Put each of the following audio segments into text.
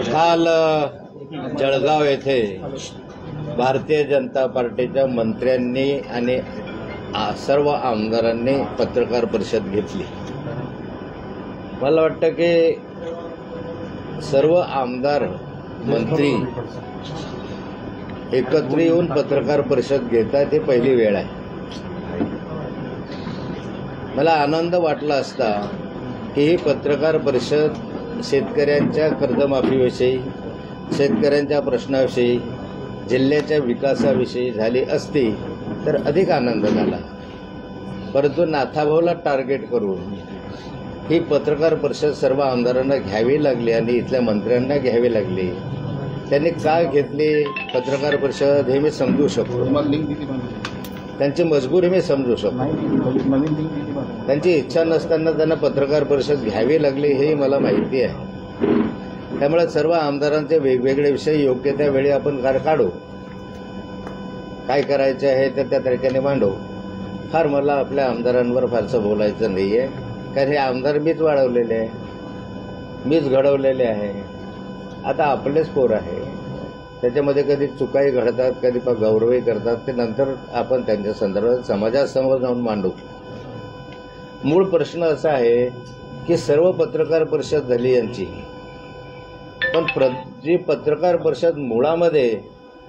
काल जळगाव येथे भारतीय जनता पार्टीच्या मंत्र्यांनी आणि सर्व आमदारांनी पत्रकार परिषद घेतली। मला वाटतं की सर्व आमदार मंत्री एकत्र येऊन पत्रकार परिषद घेतात ही पहिली वेळ आहे। मला आनंद वाटला असता की ही पत्रकार परिषद शेतकऱ्यांच्या कर्जमाफीविषयी, शेतकऱ्यांच्या प्रश्नाविषयी, जिल्ह्याच्या विकासाविषयी झाली असती तर अधिक आनंद झाला। परंतु नाथाभाऊला टार्गेट करून ही पत्रकार परिषद सर्व आमदारांना घ्यावी लागली आणि इथल्या मंत्र्यांना घ्यावी लागली। त्यांनी का घेतली पत्रकार परिषद हे मी समजू शकतो, त्यांची मजबुरी मी समजू शकतो। त्यांची इच्छा नसताना त्यांना पत्रकार परिषद घ्यावी लागली हे मला माहिती आहे। त्यामुळे सर्व आमदारांचे वेगवेगळे विषय योग्य त्या वेळी आपण काढू, काय करायचे आहे तर त्या तरीकेने मांडू। फार मला आपल्या आमदारांवर फारसं बोलायचं नाही आहे, कारण हे आमदार मीच वाढवलेले आहे, मीच घडवलेले आहे। आता आपलेच पोर आहे, त्याच्यामध्ये कधी चुकाही घडतात, कधी गौरवही करतात, ते नंतर आपण त्यांच्या संदर्भात समाजासमोर जाऊन मांडू। मूळ प्रश्न असा आहे की सर्व पत्रकार परिषद झाली यांची, पण जी पत्रकार परिषद मुळामध्ये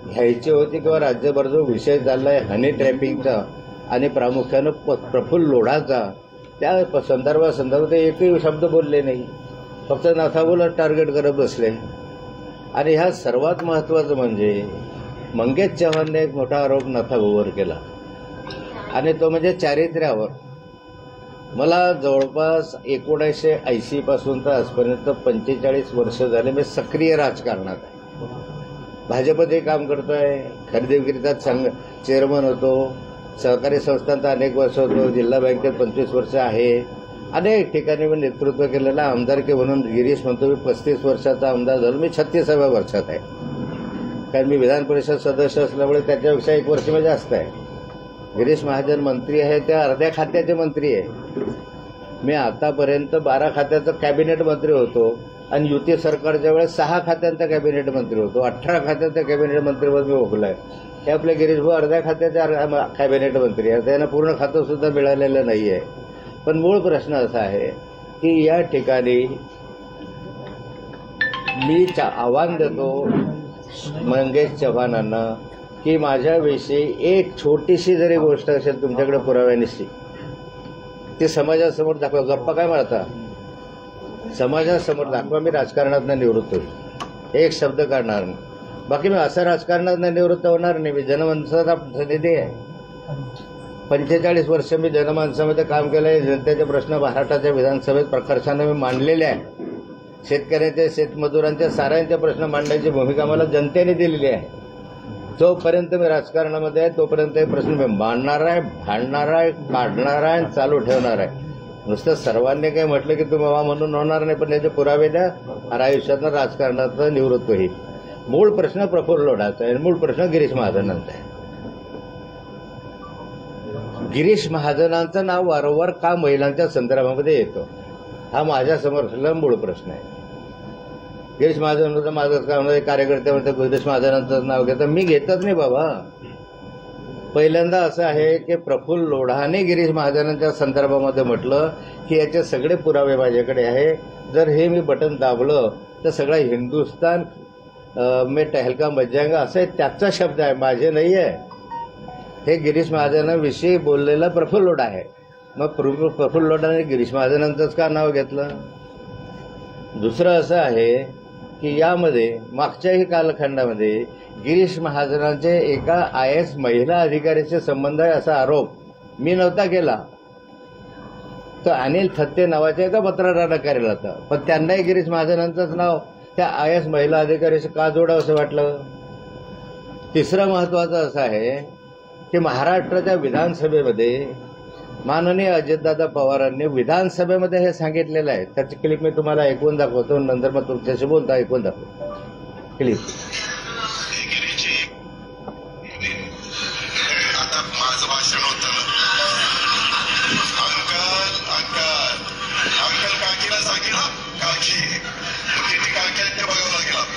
घ्यायची होती किंवा राज्यभर जो विषय चाललाय हनी ट्रॅपिंगचा आणि प्रामुख्यानं प्रफुल्ल लोढाचा, त्या संदर्भात एकही शब्द बोलले नाही, फक्त नाथाभाऊला टार्गेट करत बसले। आणि ह्या सर्वात महत्त्वाचं म्हणजे मंगेश चव्हाणने एक मोठा आरोप नाथाभाऊवर केला आणि तो म्हणजे चारित्र्यावर। मला जवळपास 1980 पासून तर आजपर्यंत 45 वर्ष झाले मी सक्रिय राजकारणात आहे। भाजपचे काम करतोय, खरेदी विक्रीचा चेअरमन होतो, सहकारी संस्थांचा अनेक वर्ष होतो, जिल्हा बँकेत 25 वर्ष आहे, अनेक ठिकाणी मी नेतृत्व केलेला आमदारकी म्हणून गिरीश म्हणतो मी 35 वर्षाचा आमदार झालो, मी 36व्या वर्षात आहे। कारण मी विधान परिषद सदस्य असल्यामुळे त्याच्यापेक्षा 1 वर्ष मी जास्त आहे। गिरीश महाजन मंत्री आहे, त्या अर्ध्या खात्याचे मंत्री आहे। मी आतापर्यंत 12 खात्याचा कॅबिनेट मंत्री होतो आणि युती सरकारच्या वेळेस 6 खात्यांचा कॅबिनेट मंत्री होतो, 18 खात्यांचा कॅबिनेट मंत्रीपद मी भोगलाय। हे आपले गिरीश भाऊ अर्ध्या खात्याचे कॅबिनेट मंत्री आहे, त्यांना पूर्ण खातं सुद्धा मिळालेलं नाही आहे। पण मूळ प्रश्न असा आहे की या ठिकाणी मी आव्हान देतो मंगेश चव्हाणांना की माझ्याविषयी एक छोटीशी जरी गोष्ट असेल तुमच्याकडे पुराव्यानिशी ती समाजासमोर दाखवा। गप्पा काय मारता, समाजासमोर दाखवा। मी राजकारणातून निवृत्त होईल, एक शब्द काढणार नाही। बाकी मी असं राजकारणातून निवृत्त होणार नाही। मी जनमानसाचा प्रतिनिधी आहे, 45 वर्ष मी जनमानसामध्ये काम केलं आहे। जनतेचे प्रश्न महाराष्ट्राच्या विधानसभेत प्रकर्षाने मी मांडलेले आहे। शेतकऱ्यांचे, शेतमजुरांचे, साऱ्यांचे प्रश्न मांडण्याची भूमिका मला जनतेने दिलेली आहे। जोपर्यंत मी राजकारणामध्ये आहे तोपर्यंत हे प्रश्न मी मांडणार आहे, भांडणार आहे, काढणार आहे, चालू ठेवणार आहे। नुसतं सर्वांनी काही म्हटलं की तुम्ही वा म्हणून होणार नाही, पण याचे पुरावे द्या आणि आयुष्यातनं राजकारणात निवृत्त होईल। मूळ प्रश्न प्रफुल्ल लोढाचा आहे, मूळ प्रश्न गिरीश महाजनांचा आहे। गिरीश महाजनांचं नाव वारंवार का महिलांच्या संदर्भामध्ये येतं हा माझ्यासमोर असलेला मूळ प्रश्न आहे। गिरीश महाजनांचं माझं काम कार्यकर्ते म्हणतात गिरीश महाजनांचं नाव घेतं, मी घेतच नाही बाबा। पहिल्यांदा असं आहे की प्रफुल्ल लोढाने गिरीश महाजनांच्या संदर्भामध्ये म्हटलं की याचे सगळे पुरावे माझ्याकडे आहे, जर हे मी बटन दाबलं तर सगळा हिंदुस्तान में टहलका मच जाएगा, असं त्याचा शब्द आहे, माझे नाही आहे। हे गिरीश महाजनांविषयी बोललेला प्रफुल्ल लोढा आहे। मग प्रफुल्ल लोढाने गिरीश महाजनांचंच का नाव घेतलं? दुसरं असं आहे की यामध्ये मागच्याही कालखंडामध्ये गिरीश महाजनांचे एका IAS महिला अधिकाऱ्याचे संबंध आहे असा आरोप मी नव्हता केला, तर अनिल थत्ते नावाच्या एका पत्रकारानं केला होता। पण त्यांनाही गिरीश महाजनांचंच नाव त्या IAS महिला अधिकाऱ्याशी का जोडावं असं वाटलं? तिसरं महत्त्वाचं असं आहे की महाराष्ट्राच्या विधानसभेमध्ये माननीय अजितदादा पवारांनी विधानसभेमध्ये हे सांगितलेलं आहे। त्याची क्लिप मी तुम्हाला ऐकून दाखवतो, नंतर मग तुमच्याशी बोलता ऐकून दाखवतो क्लिप। आता माझं भाषण होतं अंकल काकीला सांगितलं काकी काकीला बघावं लागेल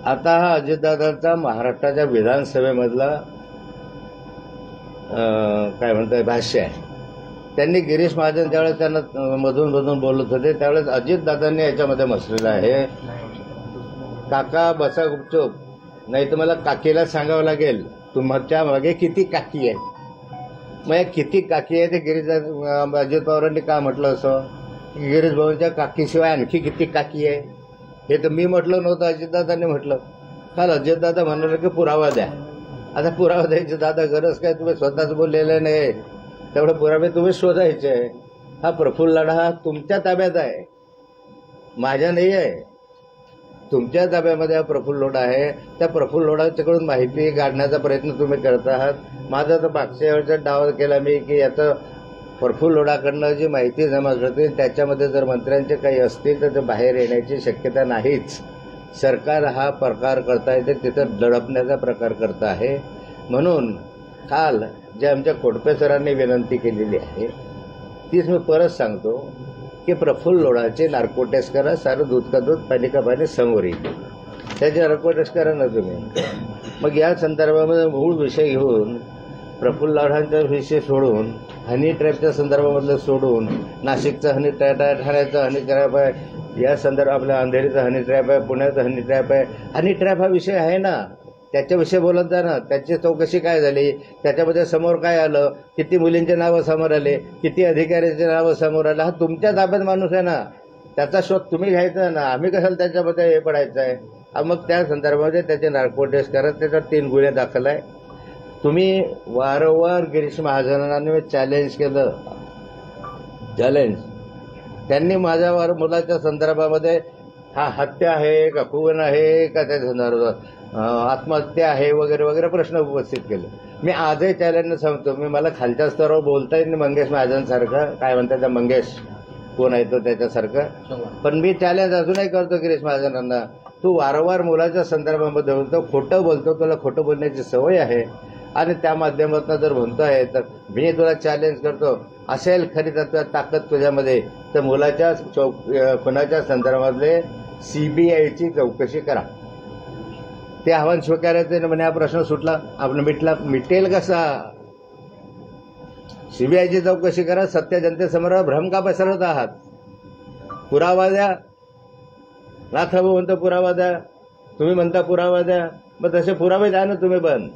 आता हा अजितदादांचा महाराष्ट्राच्या विधानसभेमधला काय म्हणतात भाष्य आहे. त्यांनी गिरीश महाजन त्यावेळेस त्यांना मधून मधून बोलत होते त्यावेळेस अजितदादांनी याच्यामध्ये म्हटलेलं आहे, काका बसा गुपचूप, नाही तर मला काकीला सांगावं लागेल तुमच्या मागे किती काकी आहे. मग या किती काकी आहे ते गिरीश अजित पवारांनी का म्हटलं असं की गिरीश भाऊंच्या काकीशिवाय आणखी किती काकी आहे. हे तर मी म्हटलं नव्हतं, अजितदादांनी म्हटलं. काल अजितदादा म्हणाले की पुरावा द्या. आता पुरावा द्यायची दादा गरज काय, तुम्ही स्वतःच बोललेलं नाही, तेवढे पुरावे तुम्ही शोधायचे. हा प्रफुल्ल लढा हा तुमच्या ताब्यात आहे, माझ्या नाही आहे. तुमच्या ताब्यामध्ये हा प्रफुल्ल लोढा आहे. त्या प्रफुल्ल लोढाच्याकडून माहिती काढण्याचा प्रयत्न तुम्ही करत आहात. माझा तर मागच्या वेळचा डाव केला मी की याचं प्रफुल्ल लोढाकडनं जी माहिती जमा करते त्याच्यामध्ये जर मंत्र्यांचे काही असतील तर ते बाहेर येण्याची शक्यता नाहीच. सरकार हा प्रकार करता येते तिथं दडपण्याचा प्रकार करत आहे. म्हणून काल जे आमच्या कोटपे सरांनी विनंती केलेली आहे तीच मी परत सांगतो की प्रफुल्ल लोढाचे नार्को टेस्ट करा, सारं दूध का दूध पाणी का पाणी समोर येईल, त्याचे नार्को टेस्ट करा ना तुम्ही. मग या संदर्भामध्ये मूळ विषय घेऊन प्रफुल्ल लोढांचा विषय सोडून हनी ट्रॅपच्या संदर्भामधलं सोडून नाशिकचा हनी ट्रॅप आहे, ठाण्याचा हनी ट्रॅप आहे, या संदर्भात आपल्या अंधेरीचा हनी ट्रॅप आहे, पुण्याचा हनी ट्रॅप आहे. हनी ट्रॅप हा विषय आहे ना, त्याच्याविषयी बोलत जा ना. त्याची चौकशी काय झाली, त्याच्यामध्ये समोर काय आलं, किती मुलींचे नावं समोर आले, किती अधिकाऱ्यांचे नावं समोर आले. हा तुमच्या ताब्यात माणूस आहे ना, त्याचा शोध तुम्ही घ्यायचा ना, आम्ही कशाला त्याच्यामध्ये हे पडायचं आहे. मग त्या संदर्भामध्ये त्याचे नार्को टेस्ट करत त्याच्यावर 3 गुन्हे दाखल आहे. तुम्ही वारंवार गिरीश महाजनांनी चॅलेंज केलं, त्यांनी माझ्यावर मुलाच्या संदर्भामध्ये हा हत्या आहे का खून आहे का त्या संदर्भात आत्महत्या आहे वगैरे वगैरे प्रश्न उपस्थित केले. मी आजही चॅलेंज सांगतो, मी मला खालच्या स्तरावर बोलता येईल मंगेश महाजनसारखं, काय म्हणतात त्या मंगेश कोण आहे तो त्याच्यासारखं, पण मी चॅलेंज अजूनही करतो गिरीश महाजनांना, तू वारंवार मुलाच्या संदर्भामध्ये बोलतो, खोटं बोलतो, तुला खोटं बोलण्याची सवय आहे आणि त्या माध्यमातून जर म्हणतो आहे तर मी तुला चॅलेंज करतो, असेल खरी ताकद तुझ्यामध्ये तर मुलाच्या खुनाच्या संदर्भातले सीबीआयची चौकशी करा. ते आव्हान स्वीकारायचं म्हणजे हा प्रश्न सुटला, आपण मिटेल कसा. सीबीआयची चौकशी करा, सत्य जनतेसमोर भ्रम का पसरवत आहात. पुरावा द्या. नाथाभाऊ म्हणतो पुरावा द्या, तुम्ही म्हणता पुरावा द्या, मग तसे पुरावे द्या ना तुम्ही पण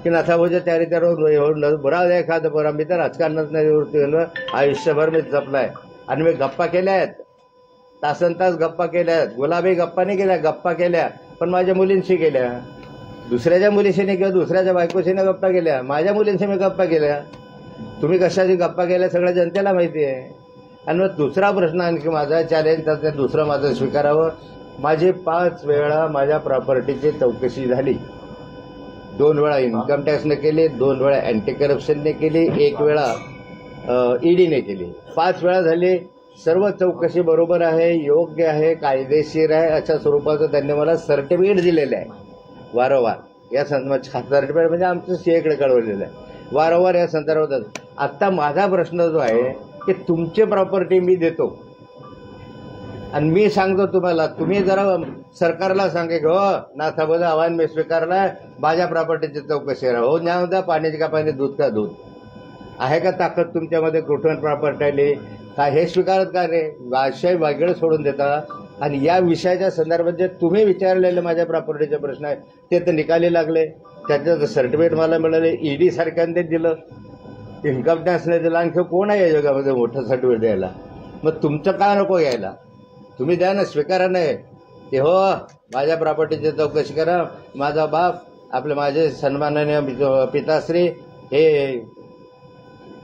की नाथाभाऊच्या चारित्र्यावर पुरावा द्या एखादा पुरा. मी तर राजकारणात नाही, आयुष्यभर मी जपलाय आणि मी गप्पा केल्या आहेत, तासन तास गप्पा केल्या आहेत. गुलाबी गप्पा नाही केल्या, गप्पा केल्या पण माझ्या मुलींशी केल्या. दुसऱ्याच्या मुलीशी नाही किंवा दुसऱ्याच्या बायकोशी नाही गप्पा केल्या, माझ्या मुलींशी मी गप्पा केल्या. तुम्ही कशाची गप्पा केल्या सगळ्या जनतेला माहिती आहे. आणि मग दुसरा प्रश्न आणखी माझा चॅलेंज, तर दुसरं माझं स्वीकारावं. माझी 5 वेळा माझ्या प्रॉपर्टीची चौकशी झाली. 2 वेळा इन्कम टॅक्सने केली, 2 वेळा अँटी करप्शनने केली, 1 वेळा ईडीने केली. 5 वेळा झाली. सर्व चौकशी बरोबर आहे, योग्य आहे, कायदेशीर आहे अशा स्वरूपाचं त्यांनी मला सर्टिफिकेट दिलेलं आहे वारंवार. या संदर्भात सर्टिफिकेट म्हणजे आमचं सीएकडे कळवलेलं आहे वारंवार या संदर्भात. आता माझा प्रश्न जो आहे की तुमची प्रॉपर्टी मी देतो आणि मी सांगतो तुम्हाला, तुम्ही जरा सरकारला सांगे की हो नाथाभाऊचं आव्हान मी स्वीकारलंय, माझ्या प्रॉपर्टीची चौकशी करा. हो न्याय द्या, पाण्याची का पाणी, दूध का दूध. आहे का ताकद तुमच्यामध्ये कुठून प्रॉपर्टी आली का हे स्वीकारत का रे. विषय वेगळं सोडून देता आणि या विषयाच्या संदर्भात जे तुम्ही विचारलेले माझ्या प्रॉपर्टीचे प्रश्न आहे ते तर निकाली लागले. त्याचं सर्टिफिकेट मला मिळाले, ईडी सारख्याने दिलं, इन्कम टॅक्सने दिलं. आणखी कोण आहे या जगामध्ये मोठं सर्टिफिकेट द्यायला. मग तुमचं का नको घ्यायला, तुम्ही द्या ना, स्वीकारा नाही की हो माझ्या प्रॉपर्टीची चौकशी करा. माझा बाप माझे सन्माननीय पिताश्री हे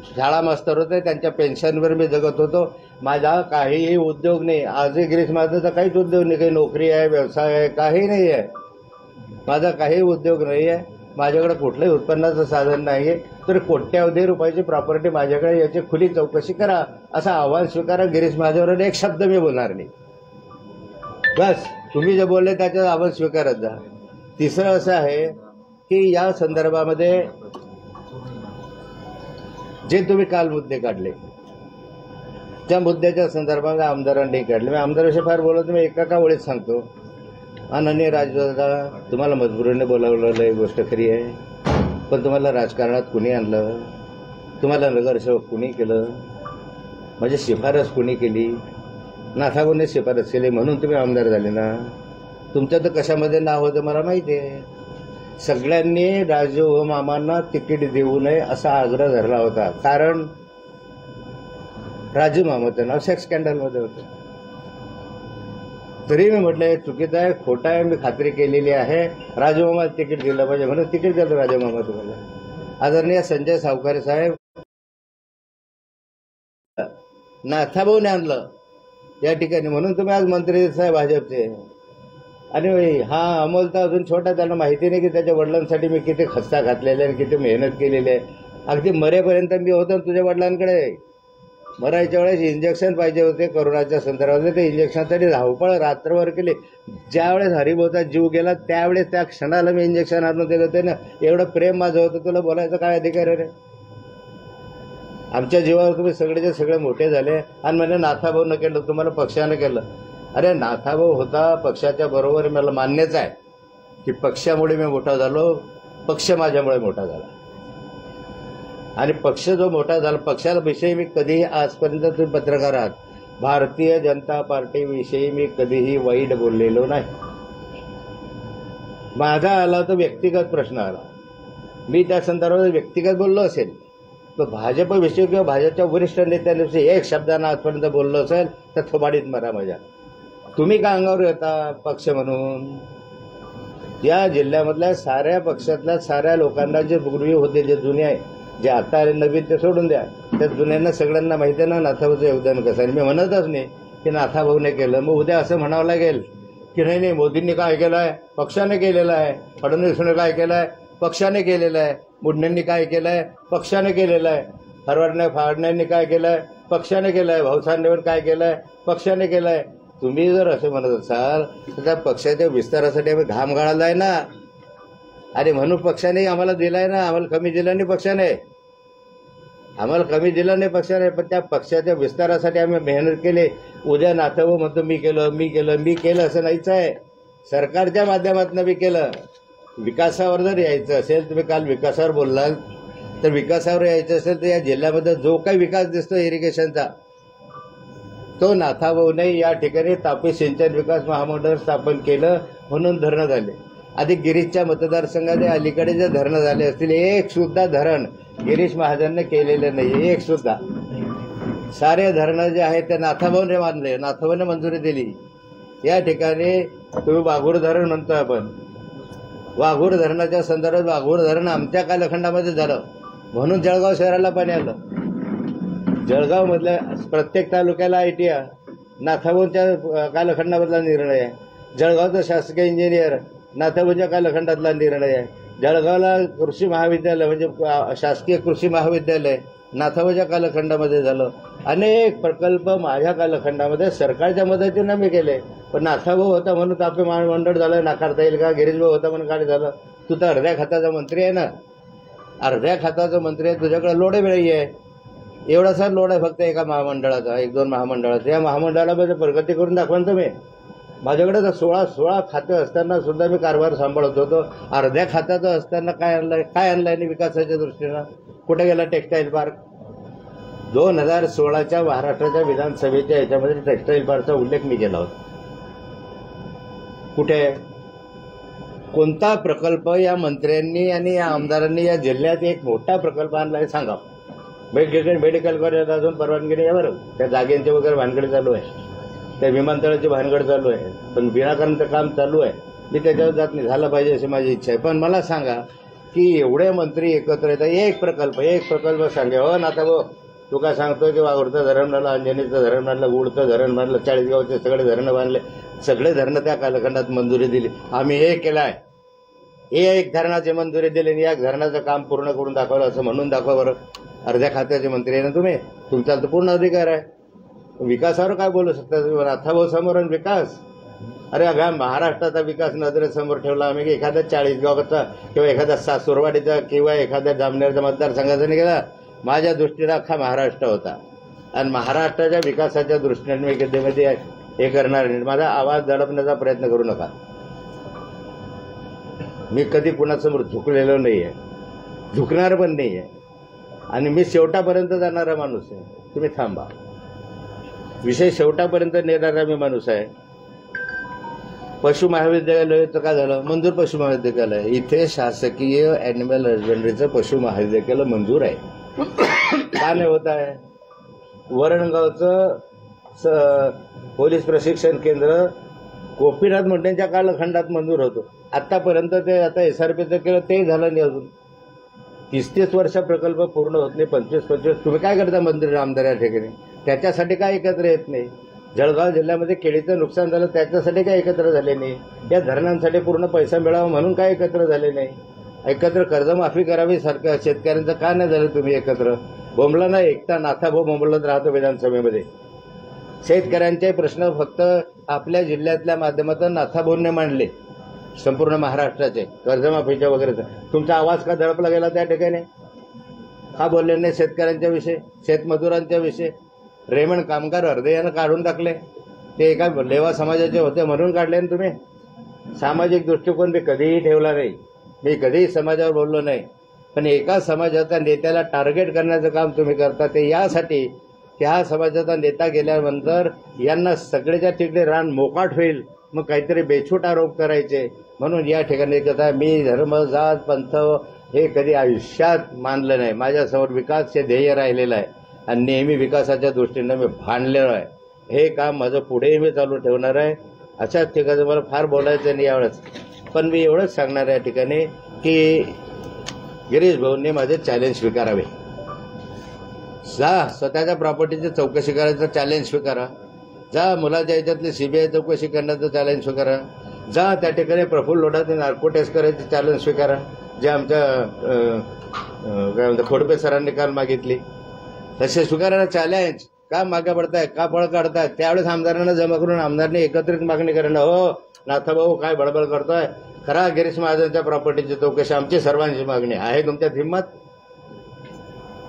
शाळा मास्तर होते, त्यांच्या पेन्शनवर मी जगत होतो. माझा काहीही उद्योग नाही. आजही गिरीश माझा काहीच उद्योग नाही, काही नोकरी आहे, व्यवसाय आहे, काही नाही आहे. माझा काही उद्योग नाही आहे, माझ्याकडे कुठलंही उत्पन्नाचं साधन नाही आहे. तर कोट्यावधी रुपयाची प्रॉपर्टी माझ्याकडे, याची खुली चौकशी करा असं आव्हान स्वीकारा. गिरीश माझ्यावर एक शब्द मी बोलणार नाही, बस. तुम्ही जे बोलले त्याचं आव्हान स्वीकारत जा. तिसरं असं आहे की या संदर्भामध्ये जे तुम्ही काल मुद्दे काढले त्या मुद्द्याच्या संदर्भात आमदारांनी काढले. मी आमदाराविषयी फार बोलत, मी एका ओळीत सांगतो. माननीय राजदादा, तुम्हाला मजबुरीने बोलावलेलं ही गोष्ट खरी आहे, पण तुम्हाला राजकारणात कुणी आणलं? तुम्हाला नगरसेवक कुणी केलं? म्हणजे शिफारस कुणी केली? नाथाभाऊने शिफारस केली म्हणून तुम्ही आमदार झाले ना. तुमचं तर कशामध्ये नाव होतं मला माहिती आहे. सगळ्यांनी राजू मामांना तिकीट देऊ नये असा आग्रह धरला होता, कारण राजू मामाचं नाव सेक्स स्कॅन्डलमध्ये होतं. तरी मी म्हटलं हे चुकीचं आहे, खोटं आहे, मी खात्री केलेली आहे, राजू मामा तिकीट दिलं पाहिजे म्हणून तिकीट दिलं राजू मामा तुम्हाला. आदरणीय संजय सावकारे साहेब, नाथाभाऊने आणलं या ठिकाणी म्हणून तुम्ही आज मंत्री साहेब भाजपचे. आणि हा अमोल तर अजून छोटा, त्यांना माहिती नाही की त्याच्या वडिलांसाठी मी किती खस्ता घातलेला आहे, किती मेहनत केलेली आहे. अगदी मरेपर्यंत मी होतो तुझ्या वडिलांकडे. मरायच्या वेळेस इंजेक्शन पाहिजे होते कोरोनाच्या संदर्भात, ते इंजेक्शनसाठी धावपळ रात्रभर केली. ज्यावेळेस हरिभाऊचा जीव गेला त्यावेळेस त्या क्षणाला मी इंजेक्शन आणून दिलं होते ना. एवढं प्रेम माझं होतं, तुला बोलायचं काय अधिकार आहे रे? आमच्या जीवावर तुम्ही सगळेचे सगळे मोठे झाले आणि म्हणजे नाथाभाऊनं केलं, तुम्हाला पक्षानं केलं. अरे नाथाभाऊ होता पक्षाच्या बरोबर, मला मान्यच आहे की पक्षामुळे मी मोठा झालो, पक्ष माझ्यामुळे मोठा झाला. आणि पक्ष जो मोठा झाला, पक्षाविषयी मी कधीही आजपर्यंत, तुम्ही पत्रकार आहात, भारतीय जनता पार्टीविषयी मी कधीही वाईट बोललेलो नाही. माझा आला तर व्यक्तिगत प्रश्न आला, मी त्या संदर्भात व्यक्तिगत बोललो असेल, तर भाजपविषयी किंवा भाजपच्या वरिष्ठ नेत्यांविषयी एक शब्दांना आजपर्यंत बोललो असेल तर थोबाडीत मारा माझ्या. तुम्ही का अंगावर येता पक्ष म्हणून? या जिल्ह्यामधल्या साऱ्या पक्षातल्या साऱ्या लोकांना जे पूर्वी होते, जे जुने आहे, जे आता आले नवीन, ते सोडून द्या. त्या जुन्यांना सगळ्यांना माहिती आहे ना नाथाभाऊचं योगदान कसं आहे. मी म्हणतच नाही की नाथाभाऊने केलं, मग उद्या असं म्हणावं लागेल की नाही मोदींनी काय केलं आहे, पक्षाने केलेलं आहे, फडणवीसने काय केलं आहे, पक्षाने केलेलं आहे, मुंडेंनी काय केलं आहे, पक्षाने केलेलं आहे, फडणवीसांनी काय केलं आहे, पक्षाने केलं आहे, भाऊसाहेबांनी काय केलं आहे, पक्षाने केलं आहे. तुम्ही जर असं म्हणत असाल तर त्या पक्षाच्या विस्तारासाठी आम्ही घाम गाळायला आहे ना. आणि म्हणून पक्षाने आम्हाला दिलाय ना, आम्हाला कमी दिला नाही पक्षाने, आम्हाला कमी दिलं नाही पक्षाने, पण त्या पक्षाच्या विस्तारासाठी आम्ही मेहनत केली. उद्या नाथाभाऊ म्हणतो मी केलं असं नाहीच आहे. सरकारच्या माध्यमातून मी केलं. विकासावर जर यायचं असेल, तुम्ही काल विकासावर बोललात, तर विकासावर यायचं असेल तर या जिल्ह्यामध्ये जो काही विकास दिसतो इरिगेशनचा, तो नाथाभाऊने या ठिकाणी तापी सिंचन विकास महामंडळ स्थापन केलं म्हणून धरणं झाले. आधी गिरीशच्या मतदारसंघात अलीकडे जे धरणं झाले असतील, एक सुद्धा धरण गिरीश महाजनने केलेलं नाही, एक सुद्धा. सारे धरणं जे आहेत ते नाथाभाऊने मानले, नाथाभाऊने मंजुरी दिली. या ठिकाणी तुम्ही वाघूर धरण म्हणतो आपण, वाघूर धरणाच्या संदर्भात वाघूर धरण आमच्या कालखंडामध्ये झालं म्हणून जळगाव शहराला पाणी आलं. जळगाव मधल्या प्रत्येक तालुक्याला ITI नाथाभाऊंच्या कालखंडामधला निर्णय आहे. जळगावचं शासकीय इंजिनियर नाथाभाऊंच्या कालखंडातला निर्णय आहे. जळगावला कृषी महाविद्यालय म्हणजे शासकीय कृषी महाविद्यालय नाथाभाऊंच्या कालखंडामध्ये झालं. अनेक प्रकल्प माझ्या कालखंडामध्ये सरकारच्या मदतीनं मी केले. पण नाथाभाऊ होता म्हणून तापी महामंडळ झालं नाकारता येईल का? गिरीशभाऊ होता म्हणून काय झालं? तू तर अर्ध्या खात्याचा मंत्री आहे ना, अर्ध्या खात्याचा मंत्री आहे, तुझ्याकडे लोडे वेळी आहे. एवढासा लोड आहे फक्त एका महामंडळाचा, 1-2 महामंडळाचा. या महामंडळामध्ये प्रगती करून दाखवा तुम्ही. माझ्याकडे तर 16 खाते असताना सुद्धा मी कारभार सांभाळत होतो. अर्ध्या खात्याचं असताना काय आणलंय विकासाच्या दृष्टीनं? कुठे गेला टेक्स्टाईल पार्क? 2016च्या महाराष्ट्राच्या विधानसभेच्या याच्यामध्ये टेक्स्टाईल पार्कचा उल्लेख मी केला होता. कुठे? कोणता प्रकल्प या मंत्र्यांनी आणि या आमदारांनी या जिल्ह्यात एक मोठा प्रकल्प आणलाय सांगा. मेडिकल कॉलेज अजून परवानगी नाही आहे बरं, त्या जागेंचे वगैरे भानगड चालू आहे, त्या विमानतळाची भानगड चालू आहे, पण विनाकारणचं काम चालू आहे. मी त्याच्यावर जात नाही, झालं पाहिजे अशी माझी इच्छा आहे. पण मला सांगा की एवढे मंत्री एकत्र येतात, एक प्रकल्प सांगे. हो नाथाभाऊ, तू काय सांगतोय की वाघूरचं धरण बांधलं, अंजनीचं धरण बांधलं, गुडचं धरण बांधलं, 40गावचे सगळे धरणं बांधले, सगळे धरणं त्या कालखंडात मंजुरी दिली. आम्ही हे केलंय, एक धरणाची मंजुरी दिली आणि या धरणाचं काम पूर्ण करून दाखवलं असं म्हणून दाखवा बरं. अर्ध्या खात्याचे मंत्री आहे ना तुम्ही, तुमचा तर पूर्ण अधिकार आहे. विकासावर काय बोलू शकता नाथाभाऊ समोर? आणि विकास, अरे अगं महाराष्ट्राचा विकास नजरेसमोर ठेवला आम्ही. एखाद्या 40गावचा किंवा एखाद्या सासुरवाडीचा किंवा एखाद्या जामनेरच्या मतदारसंघाचा नाही गेला, माझ्या दृष्टीने अख्खा महाराष्ट्र होता. आणि महाराष्ट्राच्या विकासाच्या दृष्टीने मी कधीमध्ये हे करणार नाही. माझा आवाज दडपण्याचा प्रयत्न करू नका. मी कधी कुणासमोर झुकलेलो नाही आहे, झुकणार पण नाही आहे, आणि मी शेवटापर्यंत जाणारा माणूस आहे. तुम्ही थांबा, विषय शेवटापर्यंत नेणारा मी माणूस आहे. पशु महाविद्यालयाचं काय झालं? मंजूर पशु महाविद्यालय. इथे शासकीय ॲनिमल हजबंडरीचं पशु महाविद्यालय मंजूर आहे. का नाही होत आहे? वरणगावचं पोलीस प्रशिक्षण केंद्र गोपीनाथ मुंडेंच्या कालखंडात मंजूर होतं. आतापर्यंत ते आता SRPचं केलं, ते झालं नाही अजून. 30-30 वर्ष प्रकल्प पूर्ण होत नाही. 25-25 तुम्ही काय करता मंत्री आमदार या ठिकाणी? त्याच्यासाठी काय एकत्र येत नाही? जळगाव जिल्ह्यामध्ये केळीचं नुकसान झालं, त्याच्यासाठी काय एकत्र झाले नाही? या धरणांसाठी पूर्ण पैसा मिळावा म्हणून काय एकत्र झाले नाही? एकत्र कर्जमाफी करावी सरकार शेतकऱ्यांचं का नाही झालं तुम्ही एकत्र? बोंबला ना एकटा नाथाभाऊ बोंबलत राहतो विधानसभेमध्ये. शेतकऱ्यांचे प्रश्न फक्त आपल्या जिल्ह्यातल्या माध्यमातून नाथाभाऊंनी मांडले, संपूर्ण महाराष्ट्राचे कर्जमाफीच्या वगैरे. तुमचा आवाज का दडपला गेला त्या ठिकाणी? का बोलले नाही शेतकऱ्यांच्या विषयी, शेतमजुरांच्या विषयी? रेमंड कामगार अर्धयानं काढून टाकले, ते एका लेवा समाजाचे होते म्हणून काढले ना तुम्ही. सामाजिक दृष्टिकोन मी कधीही ठेवला नाही, मी कधीही समाजावर बोललो नाही. पण एका समाजाच्या नेत्याला टार्गेट करण्याचं काम तुम्ही करता, ते यासाठी त्या समाजाचा नेता गेल्यानंतर यांना सगळ्याच्या तिकडे रान मोकाट होईल, मग काहीतरी बेछूट आरोप करायचे. म्हणून या ठिकाणी कथा मी धर्म जात पंथ हे कधी आयुष्यात मानलं नाही. माझ्यासमोर विकास हे ध्येय राहिलेलं आहे आणि नेहमी विकासाच्या दृष्टीनं मी भांडलेलो आहे. हे काम माझं पुढेही मी चालू ठेवणार आहे. अशाच ठिकाणी मला फार बोलायचं नाही यावेळेस, पण मी एवढंच सांगणार आहे या ठिकाणी की गिरीश भाऊंनी माझे चॅलेंज स्वीकारावे. जा स्वतःच्या प्रॉपर्टीची चौकशी करायचं चॅलेंज स्वीकारा. जा मुलाच्या ह्याच्यातली CBI चौकशी करण्याचं चॅलेंज स्वीकारा. जा त्या ठिकाणी प्रफुल्ल लोढाचे नार्को टेस्ट करायचं चॅलेंज स्वीकारा, जे आमच्या काय म्हणतात खोडपे सरांनी काल मागितली. तसे स्वीकारायला चॅलेंज. का मागे पडताय, का पळ काढताय? त्यावेळेस आमदारांना जमा करून आमदारांनी एकत्रित मागणी करणं. हो नाथाभाऊ काय बडबड करतोय? खरा गिरीश महाजनच्या प्रॉपर्टीची चौकशी आमची सर्वांची मागणी आहे. तुमच्यात हिंमत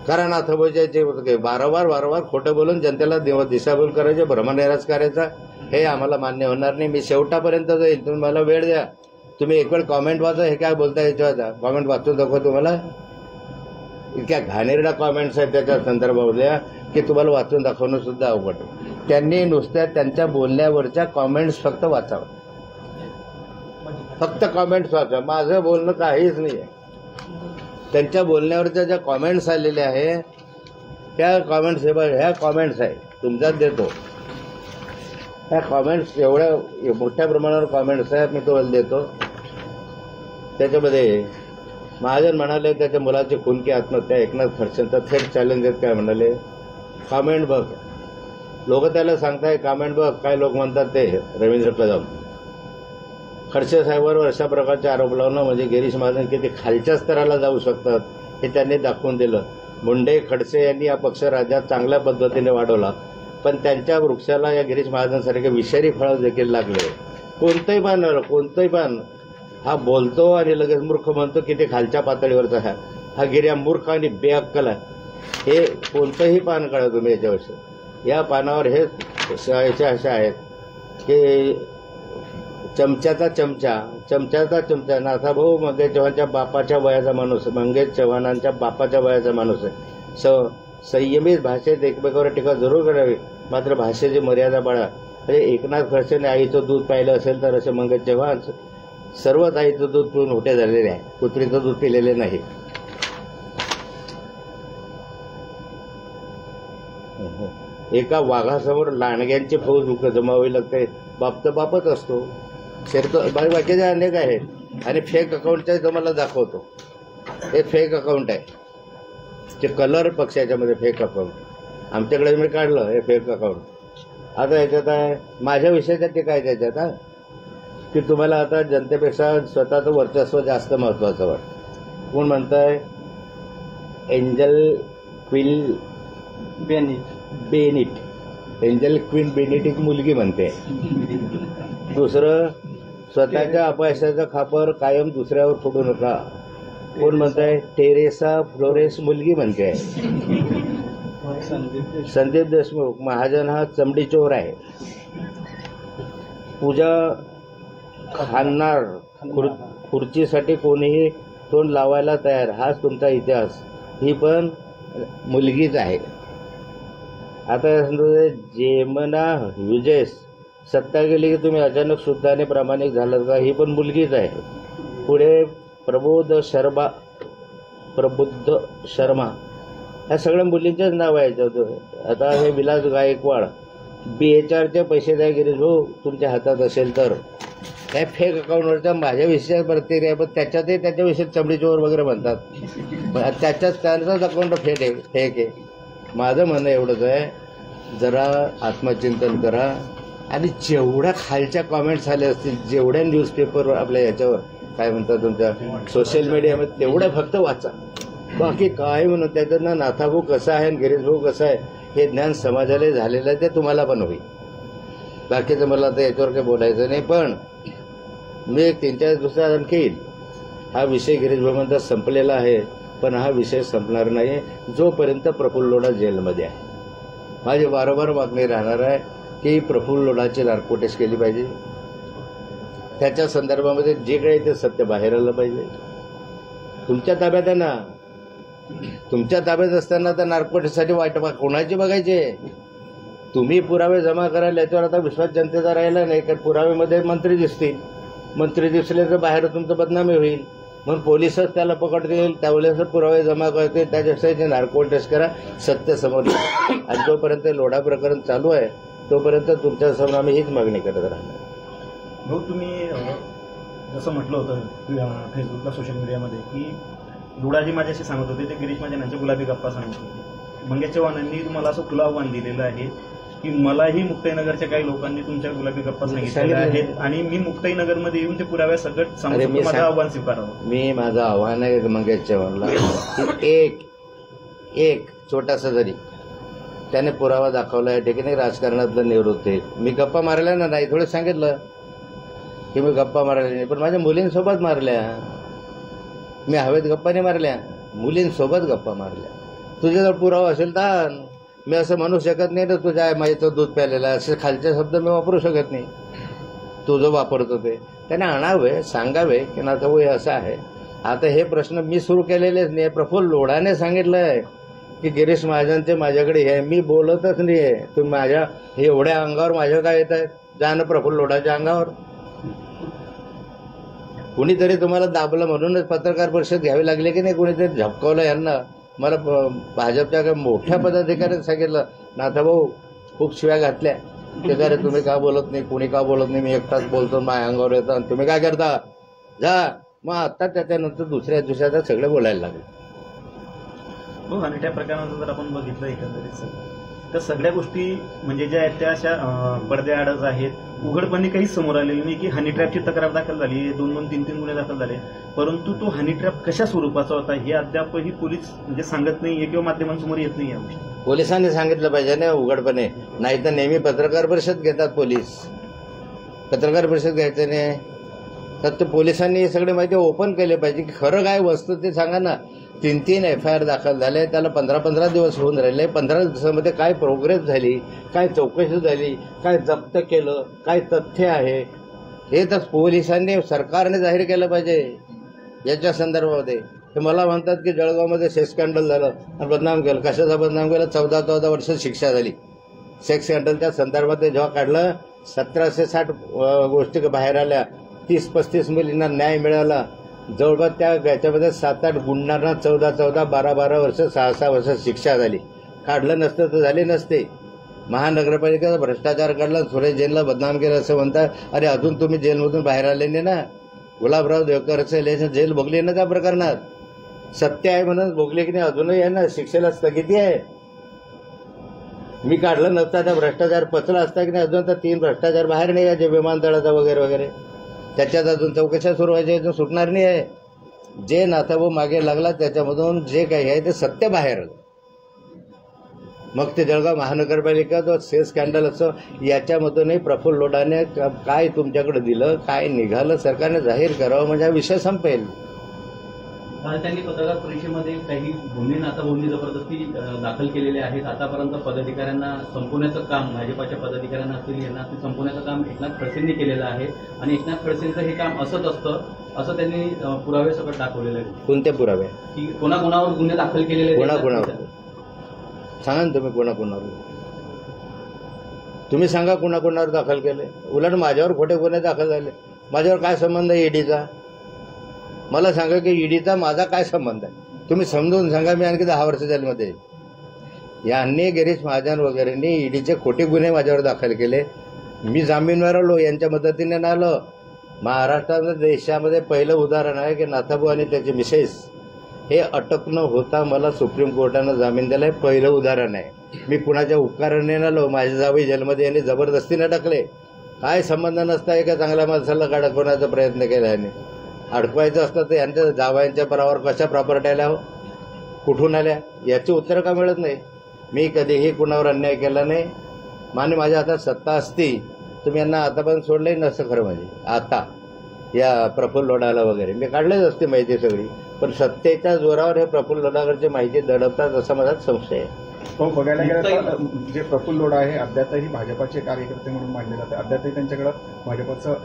करा. नाथाभाऊच्या वारंवार खोटं बोलून जनतेला दिशाभूल करायचे, भ्रमनिराश करायचा, हे आम्हाला मान्य होणार नाही. मी शेवटापर्यंत जाईल, तुम्ही मला वेळ द्या. तुम्ही एक वेळ कॉमेंट वाचा. हे काय बोलता याच्यावर कॉमेंट वाचून दाखवा तुम्हाला. इतक्या घाणेरड्या कॉमेंट्स आहेत त्याच्या संदर्भातल्या की तुम्हाला वाचून दाखवणं सुद्धा अवघड. त्यांनी नुसत्या त्यांच्या बोलण्यावरच्या कॉमेंट्स फक्त वाचावं, फक्त कॉमेंट्स वाचा. माझं बोलणं काहीच नाही आहे. त्यांच्या बोलण्यावरच्या ज्या कॉमेंट्स आलेल्या आहे त्या कॉमेंट्स, ह्या कॉमेंट्स आहे तुमच्यात देतो. ह्या कॉमेंट्स एवढ्या मोठ्या प्रमाणावर कॉमेंट्स आहेत, मी तुम्हाला देतो. त्याच्यामध्ये महाजन म्हणाले त्याच्या मुलाची खून की आत्महत्या, एकनाथ खडसेंचा थेट चॅलेंज आहेत. काय म्हणाले? कॉमेंट बघ. लोक त्याला सांगताय कॉमेंट बघ. काय लोक म्हणतात ते रवींद्र कदम. खडसे साहेबांवर अशा प्रकारचे आरोप लावणं म्हणजे गिरीश महाजन किती खालच्या स्तराला जाऊ शकतात हे त्यांनी दाखवून दिलं. मुंडे खडसे यांनी हा पक्ष राज्यात चांगल्या पद्धतीने वाढवला, पण त्यांच्या वृक्षाला या गिरीश महाजनसारखे विषारी फळं देखील लागले. कोणतंही पान हा बोलतो आणि लगेच मूर्ख म्हणतो की ते खालच्या पातळीवरचा आहे. हा गिर्या मूर्ख आणि बेअक्कल आहे. हे कोणतंही पान काढा तुम्ही याच्याविषयी. या पानावर हे अशा आहेत की चमच्याचा चमचा नाथाभाऊ मंगेश चव्हाणच्या बापाच्या वयाचा माणूस, मंगेश चव्हाणांच्या बापाच्या वयाचा माणूस आहे. संयमित भाषेत एकमेकावर टीका जरूर करावी, मात्र भाषेची मर्यादा पाळा. म्हणजे एकनाथ खडसेने आईचं दूध पाहिलं असेल तर असे मंगेश चव्हाण सर्वच आईचं दूध पिऊन मोठे झालेले आहे, कुत्रीचं दूध पिलेले नाही. एका वाघासमोर लांडग्यांची फौज जमावी लागते. बाप तर बापच असतो. बाकीचे अनेक आहेत आणि फेक अकाउंटच्या तुम्हाला दाखवतो. हे फेक अकाउंट आहे, ते कलर पक्षाच्यामध्ये फेक अकाउंट. आमच्याकडे मी काढलं हे फेक अकाउंट. आता याच्यात आहे माझ्याविषयीच्या टीका आहे त्याच्यात की तुम्हाला आता जनतेपेक्षा स्वतःचं वर्चस्व जास्त महत्वाचं वाटतं. कोण म्हणताय? Angel queen beneath. Angel queen beneath एक मुलगी म्हणते. दुसरं, स्वतःच्या अपयशाचा खापर कायम दुसऱ्यावर फोडू नका. कोण म्हणताय? टेरेसा फ्लोरेस मुलगी म्हणते. संदीप देशमुख. महाजन हा चमडी चोर आहे. पूजा खान्नार खुर्चीसाठी कोणीही तोंड लावायला तयार, हाच तुमचा इतिहास. ही पण मुलगीच आहे. आता समजा जेमना विजयस सत्ता गेली की तुम्ही अचानक शुद्धाने प्रामाणिक झालात का, ही पण मुलगीच आहे. पुढे प्रबोध शर्मा ह्या सगळ्या मुलींचेच नाव आहे याच्यात. आता हे विलास गायकवाड BHRचे पैसे द्या गिरीश भाऊ तुमच्या हातात असेल तर. त्या फेक अकाउंटवरच्या माझ्या विषयात प्रतिक्रिया, पण त्याच्यातही त्याच्याविषयी चमडी चोर वगैरे म्हणतात. त्याच्याच त्यांचाच अकाउंट फेक आहे. माझं म्हणणं एवढंच आहे, जरा आत्मचिंतन करा आणि जेवढ्या खालच्या कॉमेंट्स आले असतील, जेवढ्या न्यूजपेपरवर आपल्या याच्यावर काय म्हणतात तुमच्या सोशल मीडियामध्ये, तेवढ्या फक्त वाचा. बाकी काय म्हणून त्याच्यातनं नाथाभाऊ कसा आहे आणि गिरीश भाऊ कसा आहे हे ज्ञान समाजाला झालेलं आहे, ते तुम्हाला पण होईल. बाकीचं मला आता याच्यावर काही बोलायचं नाही. पण मी एक 3-4 दिवसात आणखी येईल. हा विषय गिरीश भाऊ म्हणतात संपलेला आहे, पण हा विषय संपणार नाही जोपर्यंत प्रफुल्ल लोढा जेलमध्ये आहे. माझी वारंवार मागणी राहणार आहे की प्रफुल्ल लोढाची नार्कोटेस्ट केली पाहिजे. त्याच्या संदर्भामध्ये जे काही ते सत्य बाहेर आलं पाहिजे. तुमच्या ताब्यात आहे ना, तुमच्या ताब्यात असताना तर नार्कोटेस्टसाठी वाट कोणाची बघायचे. तुम्ही पुरावे जमा कराल याच्यावर आता विश्वास जनतेचा राहिला नाही, कारण पुराव्यामध्ये मंत्री दिसतील. मंत्री दिसले तर बाहेर तुमचं बदनामी होईल, म्हणून पोलिसच त्याला पकडतील, त्यावेळेस पुरावे जमा करतील. त्याच्यासाठी नार्को टेस्ट करा, सत्य समोर येईल. आणि जोपर्यंत लोढा प्रकरण चालू आहे तोपर्यंत तुमच्या समोर आम्ही हीच मागणी करत राहणार. भाऊ, तुम्ही जसं म्हटलं होतं फेसबुकला सोशल मीडियामध्ये की लोढाजी माझ्याशी सांगत होते ते गिरीश महाजन यांच्या गुलाबी गप्पा सांगत होते. मंगेश चव्हाणांनी तुम्हाला असं खुलं आव्हान दिलेलं आहे की मलाही मुक्ताईनगरच्या काही लोकांनी तुमच्या गुलाबी गप्पा सांगितलेल्या आहेत आणि मी मुक्ताईनगरमध्ये येऊन ते पुराव्यासकट सांगून माझं आव्हान स्वीकारावं. मी माझं आव्हान आहे मंगेश चव्हाणला की एक छोटासा जरी त्याने पुरावा दाखवला आहे, ठिकाणी राजकारणातलं निवृत्त आहे. मी गप्पा मारल्या ना नाही, थोडं सांगितलं की मी गप्पा मारल्या नाही, पण माझ्या मुलींसोबत मारल्या. मी हवेत गप्पा नाही मारल्या, मुलींसोबत गप्पा मारल्या. तुझ्याजवळ पुरावा असेल तर मी असं म्हणू शकत नाही ना तुझ्या माईचं दूध प्यालेलं, असे खालचे शब्द मी वापरू शकत नाही. तू जो वापरतो ते त्याने आणावे, सांगावे की ना तो हे असं आहे. आता हे प्रश्न मी सुरू केलेलेच नाही, प्रफुल्ल लोढाने सांगितलंय की गिरीश महाजनचे माझ्याकडे हे, मी बोलतच नाहीये. तुम्ही माझ्या एवढ्या अंगावर माझ्या काय येत आहे, जा ना प्रफुल्ल लोढाच्या अंगावर. कुणीतरी तुम्हाला दाबलं म्हणूनच पत्रकार परिषद घ्यावी लागली की नाही, कुणीतरी झपकवलं यांना. मला भाजपच्या काही मोठ्या पदाधिकाऱ्यांनी सांगितलं नाथाभाऊ खूप शिव्या घातल्या ते काय रे तुम्ही का बोलत नाही, कुणी का बोलत नाही, मी एकटाच बोलतो, माझ्या अंगावर येतं आणि तुम्ही काय करता जा. मग आता त्याच्यानंतर दुसऱ्या दिवसाचा सगळे बोलायला लागले. हो, आणि त्या प्रकारानं जर आपण बघितलं एकंदरीत तर सगळ्या गोष्टी म्हणजे ज्या आहेत त्या अशा पडद्याआडच आहेत. उघडपणे काहीच समोर आलेली नाही की हनी ट्रॅपची तक्रार दाखल झाली, 2-3 गुन्हे दाखल झाले, परंतु तो हनी ट्रॅप कशा स्वरूपाचा होता हे अद्यापही पोलीस म्हणजे सांगत नाहीये किंवा माध्यमांसमोर येत नाही. या गोष्टी पोलिसांनी सांगितलं पाहिजे ना उघडपणे, नाही तर नेहमी पत्रकार परिषद घेतात पोलीस. पत्रकार परिषद घ्यायचं नाही तर ते पोलिसांनी हे सगळे माहिती ओपन केले पाहिजे की खरं काय वस्तू ते सांगा ना. 3 FIR दाखल झाले, त्याला 15 दिवस होऊन राहिले. 15 दिवसामध्ये काय प्रोग्रेस झाली, काय चौकशी झाली, काय जप्त केलं, काय तथ्य आहे, हे तर पोलिसांनी सरकारने जाहीर केलं पाहिजे याच्या संदर्भामध्ये. ते मला म्हणतात की जळगावमध्ये सेक्स स्कॅन्डल झालं आणि बदनाम केलं. कशाचा बदनाम केलं, 14 वर्ष शिक्षा झाली. सेक्स स्कॅन्डलच्या संदर्भात जेव्हा काढलं 1760 गोष्टी बाहेर आल्या, 30-35 मुलींना न्याय मिळाला. जवळपास त्या याच्यामध्ये 7-8 गुंडांना 14-14, 12-12 वर्ष, 6-6 वर्ष शिक्षा झाली. काढलं नसतं तर झाले नसते. महानगरपालिकेचा भ्रष्टाचार काढला, सुरेश जैनला बदनाम केलं असं म्हणतात. अरे अजून तुम्ही जेलमधून बाहेर आले नाही ना. गुलाबराव देवकरचं जेल भोगली ना त्या प्रकरणात. सत्य आहे म्हणून भोगले की नाही, अजूनही आहे ना, शिक्षेला स्थगिती आहे. मी काढलं नसता त्या भ्रष्टाचार पचला असता की नाही, अजून तर 3 भ्रष्टाचार बाहेर नाही याचे, विमानतळाचा वगैरे वगैरे. त्याच्यात अजून चौकशा सुरू व्हायच्या, अजून सुटणार नाही आहे. जे नाथाभाऊ मागे लागला त्याच्यामधून जे काही आहे ते सत्य बाहेर आलं. मग ते जळगाव महानगरपालिका जो सेक्स स्कॅन्डल असं याच्यामधूनही प्रफुल्ल लोढाने काय तुमच्याकडे दिलं, काय निघालं, सरकारने जाहीर करावं, म्हणजे हा विषय संपेल. त्यांनी पत्रकार परिषदेमध्ये काही गुन्हे नाथाभाऊंनी जबरदस्ती दाखल केलेले आहेत. आतापर्यंत पदाधिकाऱ्यांना संपवण्याचं काम, भाजपाच्या पदाधिकाऱ्यांना असतील यांना संपवण्याचं काम एकनाथ खडसेंनी केलेलं आहे आणि एकनाथ खडसेंचं हे काम असंच असतं असं त्यांनी पुरावे सकट दाखवलेले आहेत कोणते पुरावे? की कोणाकोणावर गुन्हे दाखल केलेले आहेत. कोणाकोणावर सांगा ना तुम्ही, कोणाकोणावर? तुम्ही सांगा कोणाकोणावर दाखल केले. उलट माझ्यावर खोटे गुन्हे दाखल झाले. माझ्यावर काय संबंध आहे ईडीचा? मला सांगा की ईडीचा माझा काय संबंध आहे? तुम्ही समजून सांगा. मी आणखी 10 वर्ष जेलमध्ये. यांनी गिरीश महाजन वगैरेंनी ईडीचे खोटे गुन्हे माझ्यावर दाखल केले. मी जामीनवर आलो, यांच्या मदतीने ना आलो. महाराष्ट्रामध्ये देशामध्ये पहिलं उदाहरण आहे की नाथाबू आणि त्याचे मिसेस हे अटक न होता मला सुप्रीम कोर्टानं जामीन दिलाय. पहिलं उदाहरण आहे. मी कुणाच्या उपकाराने न आलो. माझे जावई जेलमध्ये यांनी जबरदस्तीने टाकले. काय संबंध नसता एका चांगल्या माणसाला अडकवण्याचा प्रयत्न केला यांनी. अडकवायचं असतं तर यांच्या जावयांच्या परावर कशा प्रॉपर्टी आल्या, कुठून आल्या, याची उत्तरं का मिळत नाही? मी कधीही कुणावर अन्याय केला नाही. माने माझ्या हातात सत्ता असती तुम्ही यांना आतापर्यंत सोडलंही नसतं. खरं म्हणजे आता या प्रफुल्ल लोढाला वगैरे मी काढलेच असते माहिती सगळी. पण सत्तेच्या जोरावर हे प्रफुल्ल लोढाकडची माहिती दडपतात असा माझा संशय आहे. तो बघायला गेलं तर जे प्रफुल्ल लोढा आहे अद्यापही भाजपाचे कार्यकर्ते म्हणून मानले जाते. अद्यापही त्यांच्याकडे भाजपाचं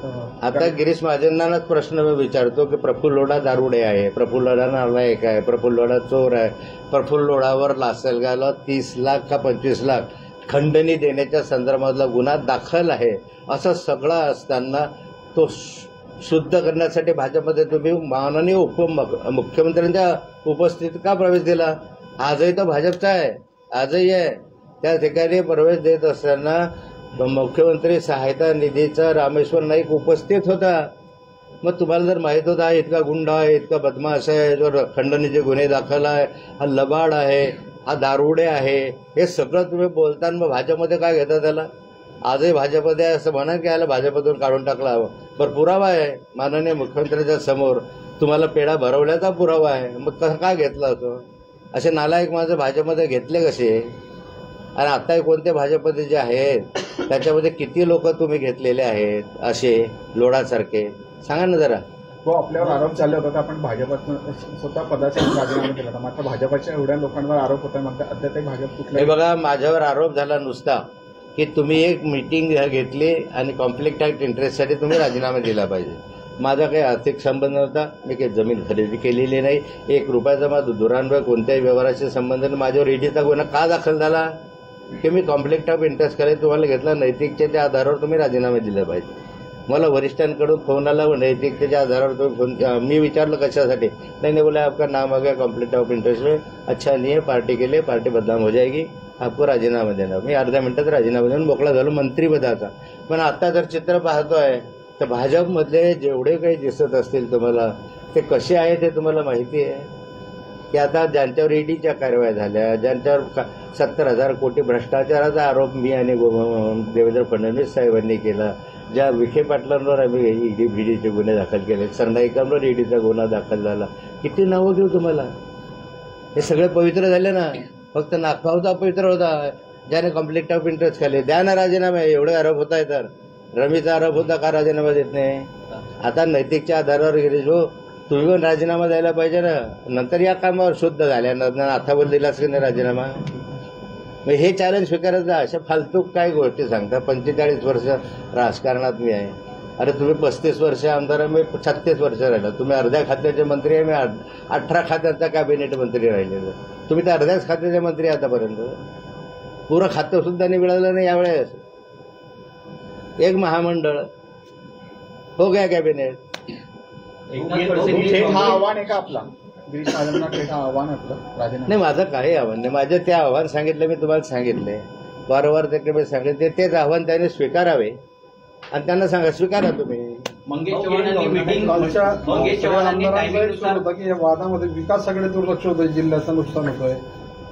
आता गिरीश महाजनांनाच प्रश्न मी विचारतो की प्रफुल्ल लोढा दारुडे आहे, प्रफुल्ल लोढा नालायक आहे, प्रफुल्ल लोढा चोर आहे, प्रफुल्ल लोढावर लासलगावला 30 लाख का 25 लाख खंडणी देण्याच्या संदर्भातला गुन्हा दाखल आहे. असं सगळं असताना तो शुद्ध करण्यासाठी भाजपमध्ये तुम्ही माननीय उपमुख्यमंत्र्यांच्या उपस्थितीत का प्रवेश दिला? आजही तो भाजपचा आहे, आजही आहे. त्या ठिकाणी प्रवेश देत असताना मुख्यमंत्री सहायता निधीचा रामेश्वर नाईक उपस्थित होता. मग तुम्हाला जर माहित होता इतका गुंड आहे, इतका बदमाश आहे, जो खंडणीचे गुन्हे दाखल आहे, हा लबाड आहे, हा दारुडे आहे, हे सगळं तुम्ही बोलताना मग भाजपमध्ये काय घेता त्याला? आजही भाजपमध्ये असं म्हणा की याला भाजपतून काढून टाकला हवं. पण पुरावा आहे माननीय मुख्यमंत्र्यांच्या समोर. तुम्हाला पेढा भरवल्याचा पुरावा आहे. मग कसं काय घेतला असं? असे नालायक माझं भाजपमध्ये घेतले कसे? आणि आताही कोणते भाजपमध्ये जे आहेत त्याच्यामध्ये किती लोक तुम्ही घेतलेले आहेत असे लोढासारखे? सांगा ना जरा. तो आपल्यावर आरोप चालले होता आपण भाजपात स्वतः पदाचा राजीनामा केला होता. मात्र भाजपाच्या एवढ्या लोकांवर आरोप होता. मात्र अद्यापही भाजप कुठल्या हे बघा, माझ्यावर आरोप झाला नुसता की तुम्ही एक मीटिंग घेतली आणि कॉन्फ्लिक्ट ऑफ इंटरेस्टसाठी तुम्ही राजीनामा दिला पाहिजे. माझा काही आर्थिक संबंध नव्हता. मी काही जमीन खरेदी केलेली नाही. 1 रुपयाचा माझा दुरान्वय कोणत्याही व्यवहाराशी संबंध नाही. माझ्यावर ईडीचा गुन्हा का दाखल झाला की मी कॉन्फ्लिक्ट ऑफ इंटरेस्ट करायला तुम्हाला घेतला. नैतिकतेच्या आधारावर तुम्ही राजीनामा दिला पाहिजे. मला वरिष्ठांकडून फोन आला, नैतिकतेच्या आधारावर तुम्ही मी विचारलं कशासाठी? नहीं बोला आपका नाम आ गया कॉन्फ्लिक्ट ऑफ इंटरेस्ट में, अच्छा नहीं है, पार्टी के लिए पार्टी बदनाम हो जाएगी, आपको राजीनामा देना. मी अर्ध्या मिनिटात राजीनामा देऊन मोकळा झालो मंत्रिपदाचा. पण आता जर चित्र पाहतोय तर भाजपमधले जेवढे काही दिसत असतील तुम्हाला ते कसे आहेत हे तुम्हाला माहिती आहे की आता ज्यांच्यावर ईडीच्या कारवाया झाल्या, ज्यांच्यावर 70,000 कोटी भ्रष्टाचाराचा आरोप मी आणि देवेंद्र फडणवीस साहेबांनी केला, ज्या विखे पाटलांवर आम्ही ईडी बीडीचे गुन्हे दाखल केले, सरनाईकांवर ईडीचा गुन्हा दाखल झाला, किती नावं घेऊ तुम्हाला? हे सगळे पवित्र झाले ना. फक्त नागपावचा पवित्र होता ज्याने कॉन्फ्लिक्ट ऑफ इंटरेस्ट केले. द्या ना राजीनामे. एवढे आरोप होत आहे तर रमीचा आरोप होता का राजीनामा देत नाही? आता नैतिकच्या आधारावर गिरीश भाऊ तुम्ही पण राजीनामा द्यायला पाहिजे ना. नंतर या कामावर शुद्ध झाल्यानंतर नाथावर दिलास की नाही राजीनामा? मग हे चॅलेंज स्वीकारायचं. अशा फालतू काय गोष्टी सांगता? 45 वर्ष राजकारणात मी आहे. अरे तुम्ही 35 वर्ष आमदार आहे, मी 36 वर्ष राहिला. तुम्ही अर्ध्या खात्याचे मंत्री आहे, मी 18 खात्याचा कॅबिनेट मंत्री राहिलेलो. तुम्ही तर अर्ध्याच खात्याचे मंत्री आतापर्यंत. पुरं खातं सुद्धा नाही मिळालं नाही यावेळेस. एक महामंडळ हो गया कॅबिनेट. थेट हा आव्हान आहे का आपला? गिरीश महाजनांना थेट हा आव्हान आपलं राजीनामा? नाही, माझं काही आव्हान नाही. माझं ते आव्हान सांगितलं मी तुम्हाला सांगितलंय वारंवार. ते सांगितले तेच आव्हान त्याने स्वीकारावे आणि त्यांना सांगा स्वीकारा तुम्ही. मंगेश चव्हाणांनी टायमिंगनुसार होता की या वादामध्ये विकासाकडे दुर्लक्ष होतं, जिल्ह्याचं नुकसान होतंय.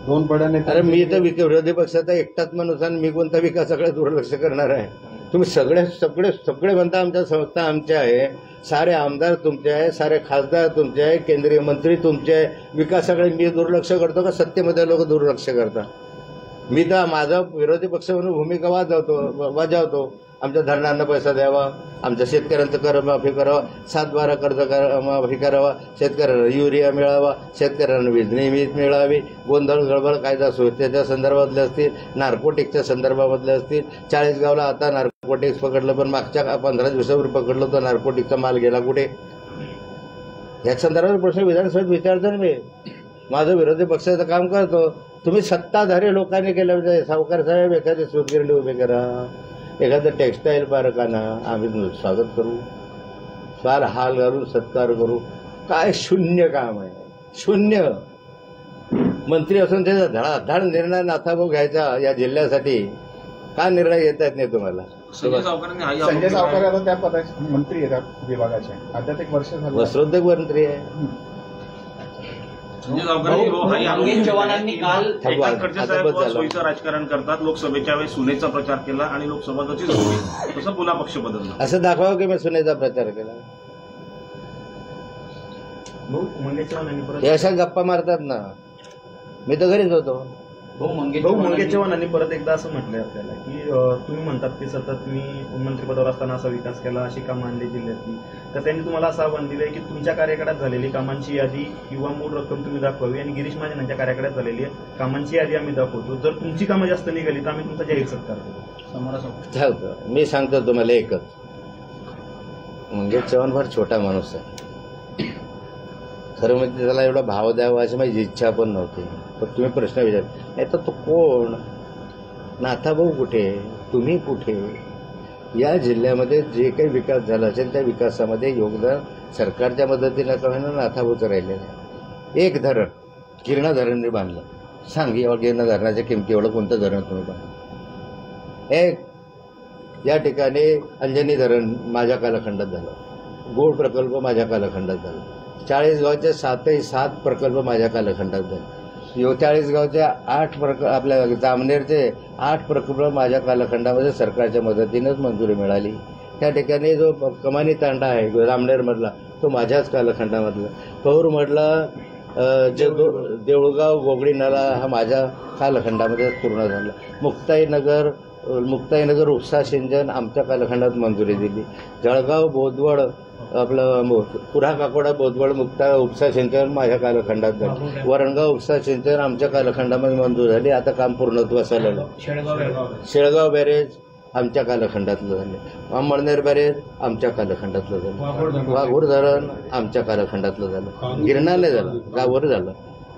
2 बड्या अरे मी तर विरोधी पक्षाचा एकटाच माणूस आणि मी कोणता विकासाकडे दुर्लक्ष करणार आहे? तुम्ही सगळे म्हणता आमच्या संस्था आमच्या आहे, सारे आमदार तुमचे आहे, सारे खासदार तुमचे आहे, केंद्रीय मंत्री तुमचे आहे. विकासाकडे मी दुर्लक्ष करतो का सत्तेमध्ये लोक दुर्लक्ष करतात? मी तर माझा विरोधी पक्ष म्हणून भूमिका वाजवतो. आमच्या धरणांना पैसा द्यावा, आमच्या शेतकऱ्यांचं कर्जमाफी करावा, 7/12 कर्ज माफी करावा, शेतकऱ्यांना युरिया मिळावा, शेतकऱ्यांना वीज नियमित मिळावी, गोंधळ गडबड कायदा सुव्यवस्थेच्या संदर्भातले असतील, नार्कोटिक्सच्या संदर्भामधले असतील. 40गावला आता नार्कोटिक्स पकडलं, पण मागच्या 15 दिवसापूर्वी पकडलं तर नार्कोटिक्सचा माल गेला कुठे? या संदर्भात प्रश्न विधानसभेत विचारतो ना मी. माझं विरोधी पक्षाचं काम करतो. तुम्ही सत्ताधारी लोकांनी केलं म्हणजे सावकार साहेब एखादी सूतगिरणी उभी करा, एखादं टेक्स्टाईल पार्क आणा, आम्ही स्वागत करू, फार हाल घालून सत्कार करू. काय शून्य काम आहे, शून्य. मंत्री असून त्याचा धडाधड निर्णय नाथाभाऊ घ्यायचा या जिल्ह्यासाठी. का निर्णय घेता येत नाही तुम्हाला? संजय सावकार आता त्या पदाचे मंत्री आहेत विभागाचे, अद्याप 1 वर्ष झालं. वस्त्रोद्योग मंत्री आहे. मंगेश चव्हाणांनी काल सोयीचं राजकारण करतात. लोकसभेच्या वेळेस सुनेचा प्रचार केला आणि लोकसभाची जोडी, तसं पुन्हा पक्ष बदलला. असं दाखवा की मी सुनेचा प्रचार केला. मंगेश चव्हाणांनी हे अशा गप्पा मारतात ना. मी तर घरीच होतो. मंगेश चव्हाणांनी परत एकदा असं म्हटलंय आपल्याला की तुम्ही म्हणतात की सतत मी मंत्रिपदावर असताना असा विकास केला, अशी कामं आणली जिल्ह्यातली. तर त्यांनी तुम्हाला असं आव्हान दिलंय की तुमच्या कार्यकाळात झालेली कामांची यादी किंवा मूळ रक्कम तुम्ही दाखवावी आणि गिरीश महाजन यांच्या कार्यकाळात झालेली कामांची यादी आम्ही दाखवतो. जर तुमची कामं जास्त निघाली तर आम्ही तुमचा जाहीर सत्कार करू. चालतं. मी सांगतो तुम्हाला एकच, मंगेश चव्हाण फार छोटा माणूस आहे. खरं म्हणजे त्याला एवढा भाव द्यावा अशी माझी इच्छा पण नव्हती. पण तुम्ही प्रश्न विचार, नाही तर तो कोण, नाथाभाऊ कुठे, तुम्ही कुठे? या जिल्ह्यामध्ये जे काही विकास झाला असेल त्या विकासामध्ये योगदान सरकारच्या मदतीनं का होईना नाथाभाऊचं राहिलेलं आहे. एक धरण गिरणा धरणने बांधलं. सांग एवढं गिरणा धरणाच्या किमती एवढं कोणतं धरण तुम्ही बांधलं? एक या ठिकाणी अंजनी धरण माझ्या कालखंडात झालं. गोड प्रकल्प माझ्या कालखंडात झाला. 40 गावचे 7 प्रकल्प माझ्या कालखंडात झाले. 40 गावचे 8 आपल्या जामनेरचे 8 प्रकल्प माझ्या कालखंडामध्ये सरकारच्या मदतीनंच मंजुरी मिळाली. त्या ठिकाणी जो कमानी तांडा आहे जामनेरमधला तो माझ्याच कालखंडामधला. पौरमधला जे देऊळगाव गोगडी नाला हा माझ्या कालखंडामध्ये पूर्ण झाला. मुक्ताईनगर उपसा सिंचन आमच्या कालखंडात मंजुरी दिली. जळगाव बोदवड आपलं पुरा काकोडा बोदवड उपसा सिंचन माझ्या कालखंडात झालं. वरणगाव उपसा सिंचन आमच्या कालखंडामध्ये मंजूर झाली. आता काम पूर्णत्वास आलेलं. शेळगाव बॅरेज आमच्या कालखंडातलं झाले. अंमळनेर बॅरेज आमच्या कालखंडातलं झालं. वाघूर धरण आमच्या कालखंडातलं झालं. गिरणालय झालं, गावावर झालं.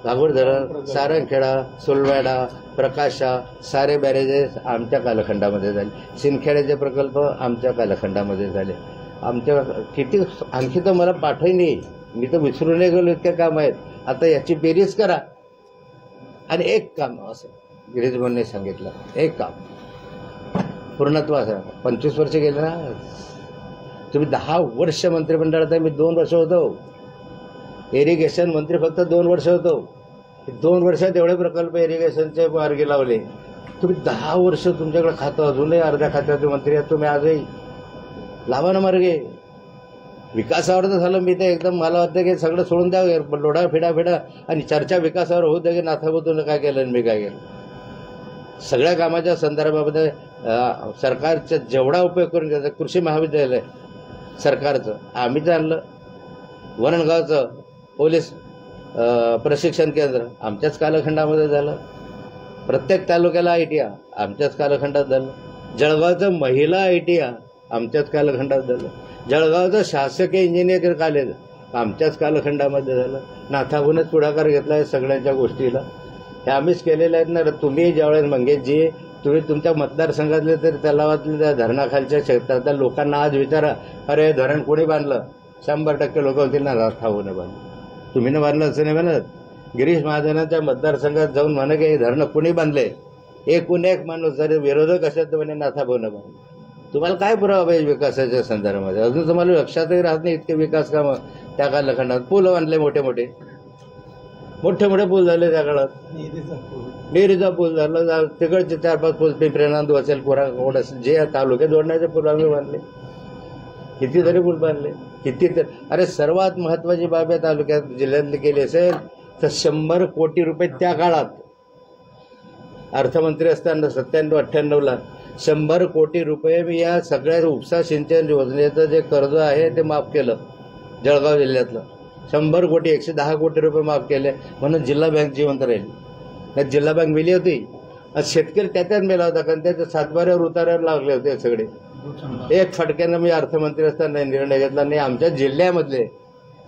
वाघूर धरण, सारंगखेडा, सुलवाडा, प्रकाशा सारे बॅरेजेस आमच्या कालखंडामध्ये झाले. सिंदखेड्याचे प्रकल्प आमच्या कालखंडामध्ये झाले. आमच्या किती आणखी तर मला पाठही नाही, मी तर विसरून नाही गेलो, इतके काम आहेत. आता याची बेरीज करा आणि एक काम असं गिरीश भाऊंनी सांगितलं, एक काम पूर्णत्वास. 25 वर्ष गेले ना तुम्ही. 10 वर्ष मंत्रिमंडळात आहे, मी 2 वर्ष होतो. इरिगेशन मंत्री फक्त 2 वर्ष होतो. 2 वर्षात एवढे प्रकल्प इरिगेशनचे मार्गी लावले. तुम्ही 10 वर्ष तुमच्याकडे खातं, अजूनही अर्ध्या खात्याचे मंत्री आहात तुम्ही. आजही लावा ना मार्गे. विकासावर तर झालं. मी तर एकदम मला वाटतं की सगळं सोडून द्या, लोढा फिडा आणि चर्चा विकासावर होऊ द्या की नाथाभाऊ तुला काय केलं आणि मी काय केलं. सगळ्या कामाच्या संदर्भामध्ये सरकारचा जेवढा उपयोग करून घ्यायचा. कृषी महाविद्यालय सरकारचं आम्ही आणलं. वरणगावचं पोलीस प्रशिक्षण केंद्र आमच्याच कालखंडामध्ये झालं. प्रत्येक तालुक्याला ITI आमच्याच कालखंडात झालं. जळगावचं महिला ITI आमच्याच कालखंडात झालं. जळगावचं शासकीय इंजिनिअरिंग कॉलेज आमच्याच कालखंडामध्ये झालं. नाथाभाऊनेच पुढाकार घेतला आहे सगळ्यांच्या गोष्टीला. हे आम्हीच केलेले आहेत ना. तुम्ही ज्यावेळेस मंगेशजी तुम्ही तुमच्या मतदारसंघातले तरी तलावातले त्या धरणाखालच्या क्षेत्रातल्या लोकांना आज विचारा, अरे धरण कोणी बांधलं? 100% लोक होतील ना नाथाभाऊने बांधलं. तुम्ही न बांधलं असं नाही म्हणत. गिरीश महाजनाच्या मतदारसंघात जाऊन म्हणा की हे धरणं कोणी बांधले? एकूण एक माणूस जरी विरोधक असेल तर म्हणे नाथाभाऊने बांधलं. तुम्हाला काय पुरावा पाहिजे विकासाच्या संदर्भामध्ये? अजून तुम्हाला लक्षातही राहत नाही इतके विकास कामं त्या कालखंडात. पूल बांधले मोठे मोठे पूल झाले त्या काळात. डेअरीचा पूल झाला. तिकडचे 4-5 पूल पिंपरी असेल, कोराकोड असेल, जे तालुक्यात जोडण्याचे पूल आम्ही बांधले. कितीतरी पूल बांधले, कितीतरी. अरे सर्वात महत्वाची बाब या तालुक्यात जिल्ह्यातली केली असेल तर 100 कोटी रुपये त्या काळात अर्थमंत्री असताना 97-98ला 100 कोटी रुपये मी या सगळ्या उपसा सिंचन योजनेचं जे कर्ज आहे ते माफ केलं. जळगाव जिल्ह्यातलं 100 कोटी 110 कोटी रुपये माफ केले म्हणून जिल्हा बँक जिवंत राहिली. त्यात जिल्हा बँक मेली होती. आज शेतकरी त्याच्यात मेला होता कारण त्याच्या सातबाऱ्यावर उतार्यावर लागले होते सगळे. एक फटक्यानं मी अर्थमंत्री असताना निर्णय घेतला नाही. आमच्या जिल्ह्यामधले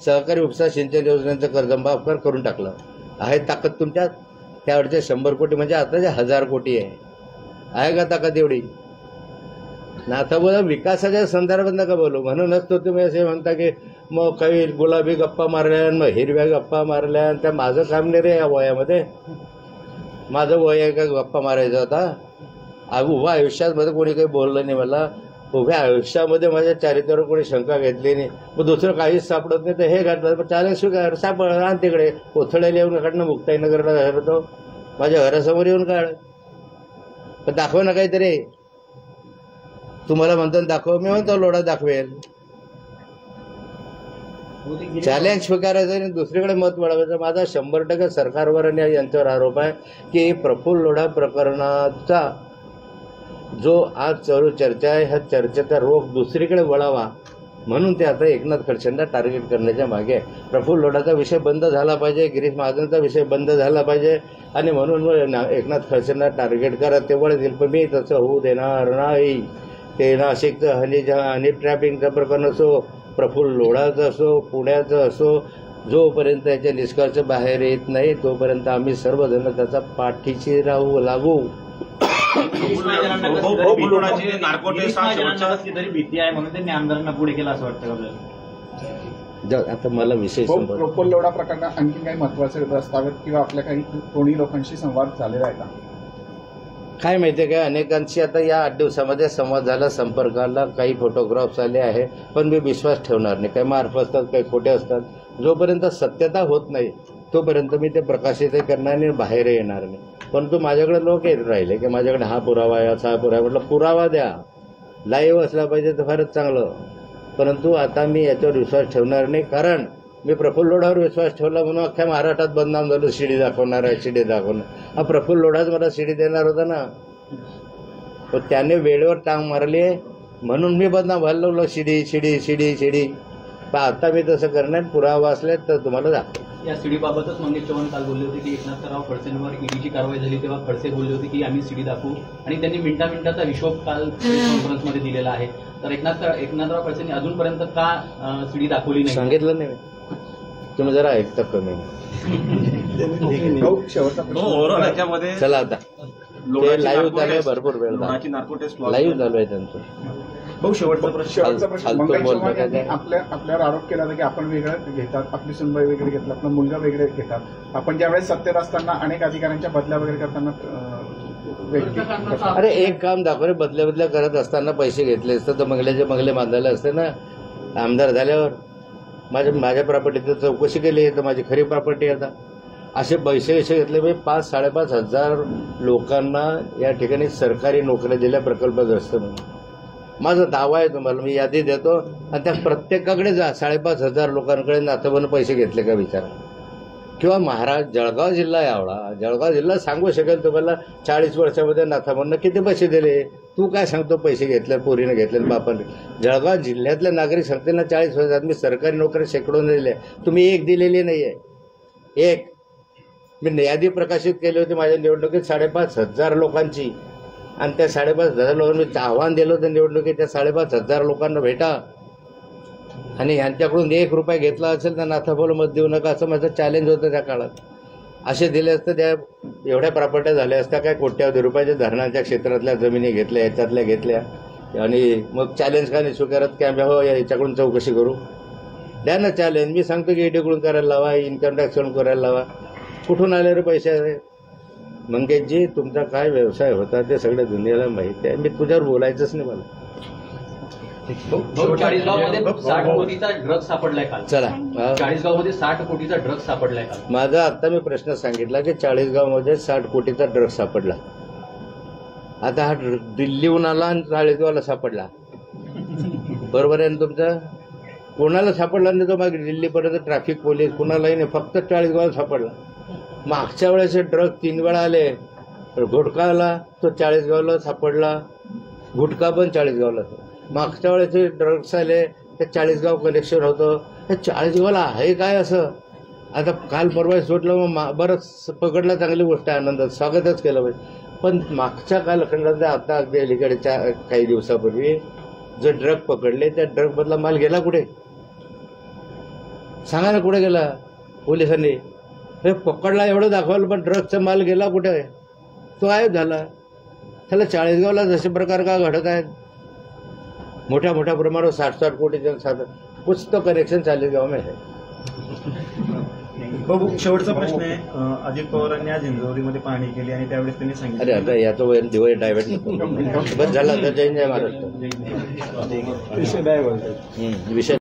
सहकारी उपसा सिंचन योजनेचं कर्जमाफ करून टाकलं. आहे ताकद तुमच्यात? त्यावेळचे 100 कोटी म्हणजे आता जे 1000 कोटी आहे का ताकद एवढी? ना आता बोला विकासाच्या संदर्भात नका बोलू. म्हणूनच तो तुम्ही असे म्हणता की मग काही गुलाबी गप्पा मारल्या, मग हिरव्या गप्पा मारल्या. त्या माझं काम नाही रे या वयामध्ये. माझं वय आहे का गप्पा मारायचा होता? उभ्या आयुष्यामध्ये कोणी काही बोललं नाही मला. उभ्या आयुष्यामध्ये माझ्या चारित्र्यावर कोणी शंका घेतली नाही. मग दुसरं काहीच सापडत नाही तर हे घातलं चॅलेंज स्वीकार सापड आण तिकडे कोथळ्याला येऊन काढणं. मुक्ताईनगरला घर तो माझ्या घरासमोर येऊन काढ. पण दाखव ना काहीतरी. तुम्हाला म्हणतो दाखव, मी म्हणतो लोढा दाखवेल. चॅलेंज स्वीकारायचं आणि दुसरीकडे मत वळवायचं. माझा 100% सरकारवर आणि यांच्यावर आरोप आहे की प्रफुल्ल लोढा प्रकरणाचा जो आज चालू चर्चा आहे, ह्या चर्चेचा रोख दुसरीकडे वळावा म्हणून ते आता एकनाथ खडसेंना टार्गेट करण्याच्या मागे आहे. प्रफुल्ल लोढाचा विषय बंद झाला पाहिजे, गिरीश महाजनचा विषय बंद झाला पाहिजे आणि म्हणून एकनाथ खडसेंना टार्गेट करा. तेवढं दिल. पण मी तसं होऊ देणार नाही. ते नाशिकचं हनी ट्रॅपिंगचं प्रकरण असो, प्रफुल्ल लोढाचं असो, पुण्याचं असो, जोपर्यंत याचे निष्कर्ष बाहेर येत नाही तोपर्यंत आम्ही सर्वजण त्याचा पाठीशी लागू. तरी भीती आहे म्हणून त्यांनी आमदारांना पुढे केलं असं वाटतं आपल्याला. आता मला विषय प्रफुल्ल लोढा प्रकरणात आणखी काही महत्वाचे प्रस्तावित किंवा आपल्या काही कोणी लोकांशी संवाद झालेला आहे का? काय माहितीये का, अनेकांशी आता या 8 दिवसामध्ये संवाद झाला, संपर्क आला, काही फोटोग्राफ्स आले आहे. पण मी विश्वास ठेवणार नाही. काही मार्फ असतात, काही खोटे असतात. जोपर्यंत सत्यता होत नाही तोपर्यंत मी ते प्रकाशित करणार नाही, बाहेर येणार नाही. परंतु माझ्याकडे लोक येत राहिले की माझ्याकडे हा पुरावा आहे, असा पुरावा. म्हटलं पुरावा द्या, लाईव्ह असला पाहिजे तर फारच चांगलं. परंतु आता मी याच्यावर विश्वास ठेवणार नाही. कारण मी प्रफुल्ल लोढावर विश्वास ठेवला म्हणून अख्ख्या महाराष्ट्रात बदनाम झालो. शिडी दाखवणार आहे, शिडी दाखवणार. हा प्रफुल्ल लोढाच मला शिडी देणार होता ना. पण त्याने वेळेवर टांग मारली म्हणून मी बदनाम व्हायला लागलो. शिडी शिडी शिडी शिडी. पण आता मी तसं करणार. पुरावा असले तर तुम्हाला दाखव. या सीडीबाबतच मंगेश चव्हाण काल बोलले होते की एकनाथराव खडसेंवर ईडीची कारवाई झाली तेव्हा खडसे बोलले होते की आम्ही सीडी दाखवू आणि त्यांनी मिनिटाचा हिशोब काल प्रेस कॉन्फरन्समध्ये दिलेला आहे. तर एकनाथराव खडसेंनी अजूनपर्यंत का सीडी दाखवली नाही? सांगितलं नाही तुम्ही, जरा ऐकता कमी. शेवटचा प्रश्न. चला आता ते लाईव्ह चालू आहे, भरपूर वेळ लाईव्ह चालू आहे त्यांचं. भाऊ शेवटचा प्रश्न. मंगेश चव्हाण यांनी आपल्यावर आरोप केला होता की आपण वेगळं घेतात, आपली सुनबाई वेगळी घेतला, आपला मुलगा वेगळे घेतात. आपण ज्यावेळेस सत्तेत असताना अनेक अधिकाऱ्यांच्या बदल्या वगैरे करताना अरे एक काम दाखव. बदल्या करत असताना पैसे घेतले असते तर मंगले बांधायला असते ना. आमदार झाल्यावर माझ्या प्रॉपर्टीचं चौकशी केली तर माझी खरी प्रॉपर्टी आता. असे पैसे घेतले. 5-5.5 हजार लोकांना या ठिकाणी सरकारी नोकऱ्या दिल्या प्रकल्पग्रस्त म्हणून. माझा दावा आहे तुम्हाला, मी यादी देतो आणि त्या प्रत्येकाकडे जा. 5.5 हजार लोकांकडे नाथाभाऊन पैसे घेतले का विचारा. किंवा जळगाव जिल्हा यावळा, जळगाव जिल्हा सांगू शकेल तुम्हाला 40 वर्षामध्ये नाथाभाऊंना किती पैसे दिले. तू काय सांगतो पैसे घेतले, पोरीने घेतले, बापाने. जळगाव जिल्ह्यातले नागरिक सांगतील ना 40 वर्षात मी सरकारी नोकरी शेकडो दिल्या. तुम्ही एक दिलेली नाहीये. एक मी यादी प्रकाशित केली होती माझ्या निवडणुकीत 5.5 हजार लोकांची. आणि त्या 5.5 हजार लोकांना मी आव्हान दिलं होतं निवडणुकीत, त्या 5.5 हजार लोकांना भेटा आणि यांच्याकडून 1 रुपया घेतला असेल तर नाथाभाऊला मत देऊ नका असं माझं चॅलेंज होतं त्या काळात. असे दिले असतं त्या एवढ्या प्रॉपर्ट्या झाल्या असत्या काय. कोट्यावधी रुपयाच्या धरणाच्या क्षेत्रातल्या जमिनी घेतल्या, याच्यातल्या घेतल्या आणि मग चॅलेंज का नाही स्वीकारत की आम्ही हो याच्याकडून चौकशी करू. द्या ना चॅलेंज. मी सांगतो की ईडीकडून करायला लावा, इन्कम टॅक्सकडून करायला लावा. कुठून आले रे पैसे? मंगेशजी तुमचा काय व्यवसाय होता ते सगळ्या दुनियेला माहिती आहे. मी तुझ्यावर बोलायचंच नाही मला. 40गावमध्ये 60 कोटीचा ड्रग सापडलाय काल. चला 40गावमध्ये 60 कोटीचा ड्रग सापडलाय काल. माझा आता मी प्रश्न सांगितला की 40गावमध्ये 60 कोटीचा ड्रग सापडला. आता हा दिल्लीहून आला आणि 40गावला सापडला. बरोबर आहे ना तुमचं? कोणाला सापडला नाही तो मग दिल्लीपर्यंत ट्रॅफिक पोलीस कुणालाही नाही, फक्त 40गावला सापडला. मागच्या वेळेस ड्रग 3 वेळा आले. गुटखा आला तो 40गावला सापडला. गुटखा पण 40गावला. मागच्या वेळेस ड्रग्स आले ते 40गाव कलेक्शन होतं. हे 40गावला आहे काय असं? आता काल परवा सुटलं मग बरंच पकडलं, चांगली गोष्ट आहे, आनंदात स्वागतच केलं पाहिजे. पण मागच्या कालखंडात आता अगदी अलीकडच्या काही दिवसापूर्वी जे ड्रग पकडले त्या ड्रग मधला माल गेला कुठे? सांगा ना कुठे गेला पोलिसांनी. हे पकडला एवढं दाखवलं, पण ड्रग्सचा माल गेला कुठे? तो गायब झाला. त्याला चाळीसगावला जसे प्रकार का घडत आहेत, मोठ्या मोठ्या प्रमाणावर 60-60 कोटीचं साधन, कुछ तो कनेक्शन चाळीसगाव में है. बाबू, शेवटचा प्रश्न आहे. अजित पवारांनी आज हिंजवडीमध्ये पाहणी केली आणि त्यावेळेस त्यांनी अरे सांगितलं आता याचं वय दिवस डायव्हर्ट नको. बस झाला तर जय जय महाराष्ट्र. विषय